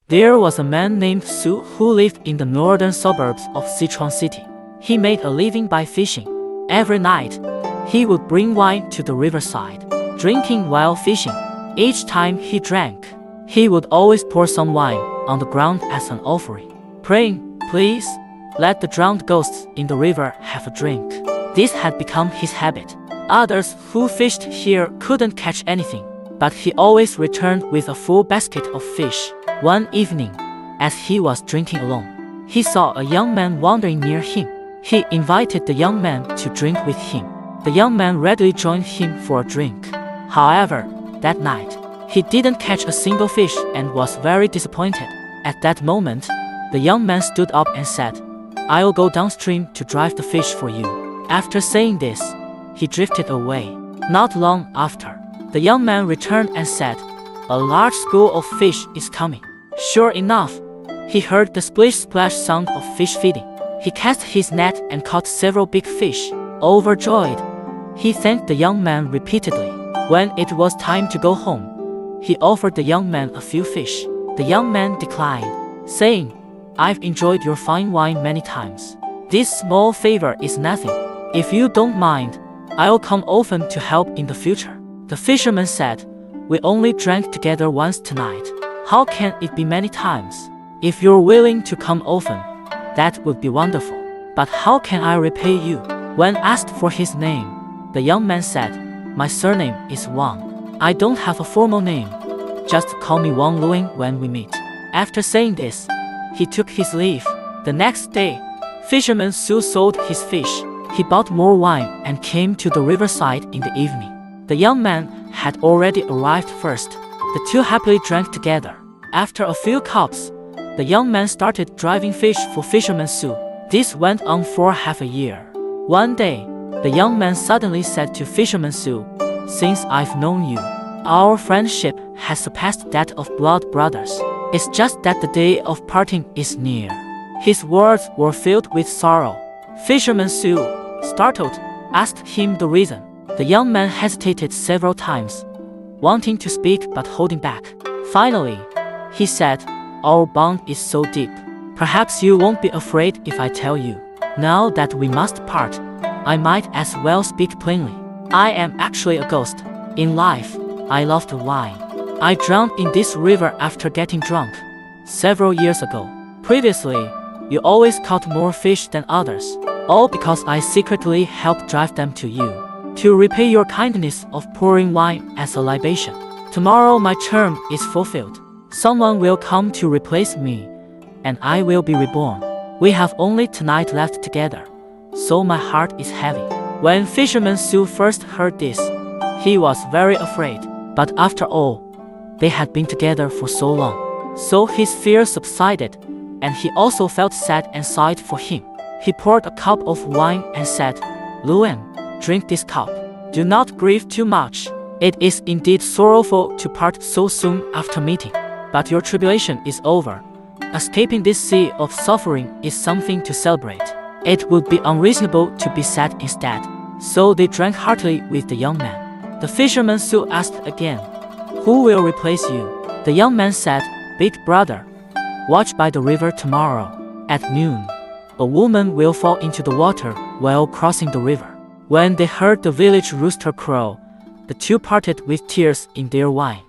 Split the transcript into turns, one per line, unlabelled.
There was a man named Su who lived in the northern suburbs of Sichuan City. He made a living by fishing. Every night, he would bring wine to the riverside, drinking while fishing. Each time he drank, he would always pour some wine on the ground as an offering, praying, "Please, let the drowned ghosts in the river have a drink." This had become his habit. Others who fished here couldn't catch anything, but he always returned with a full basket of fish. One evening, as he was drinking alone, he saw a young man wandering near him. He invited the young man to drink with him. The young man readily joined him for a drink. However, that night, he didn't catch a single fish and was very disappointed. At that moment, the young man stood up and said, "I'll go downstream to drive the fish for you." After saying this, he drifted away. Not long after, the young man returned and said, "A large school of fish is coming." Sure enough, he heard the splish-splash sound of fish feeding. He cast his net and caught several big fish. Overjoyed, he thanked the young man repeatedly. When it was time to go home, he offered the young man a few fish. The young man declined, saying, "I've enjoyed your fine wine many times. This small favor is nothing. If you don't mind, I'll come often to help in the future." The fisherman said, "We only drank together once tonight. How can it be many times? If you're willing to come often, that would be wonderful. But how can I repay you?" When asked for his name, the young man said, "My surname is Wang. I don't have a formal name. Just call me Wang Liulang when we meet." After saying this, he took his leave. The next day, fisherman Su sold his fish. He bought more wine and came to the riverside in the evening. The young man had already arrived first. The two happily drank together. After a few cups, the young man started driving fish for fisherman Su. This went on for half a year. One day, the young man suddenly said to fisherman Su, "Since I've known you, our friendship has surpassed that of blood brothers. It's just that the day of parting is near." His words were filled with sorrow. Fisherman Su, startled, asked him the reason. The young man hesitated several times, wanting to speak but holding back. Finally, he said, "Our bond is so deep. Perhaps you won't be afraid if I tell you. Now that we must part, I might as well speak plainly. I am actually a ghost. In life, I loved wine. I drowned in this river after getting drunk several years ago. Previously, you always caught more fish than others, all because I secretly helped drive them to you, to repay your kindness of pouring wine as a libation. Tomorrow my term is fulfilled. Someone will come to replace me, and I will be reborn. We have only tonight left together, so my heart is heavy." When fisherman Su first heard this, he was very afraid. But after all, they had been together for so long. So his fear subsided, and he also felt sad and sighed for him. He poured a cup of wine and said, "Liulang, drink this cup. Do not grieve too much. It is indeed sorrowful to part so soon after meeting. But your tribulation is over. Escaping this sea of suffering is something to celebrate. It would be unreasonable to be sad instead." So they drank heartily with the young man. The fisherman Su asked again, "Who will replace you?" The young man said, "Big brother, watch by the river tomorrow. At noon, a woman will fall into the water while crossing the river." When they heard the village rooster crow, the two parted with tears in their wine.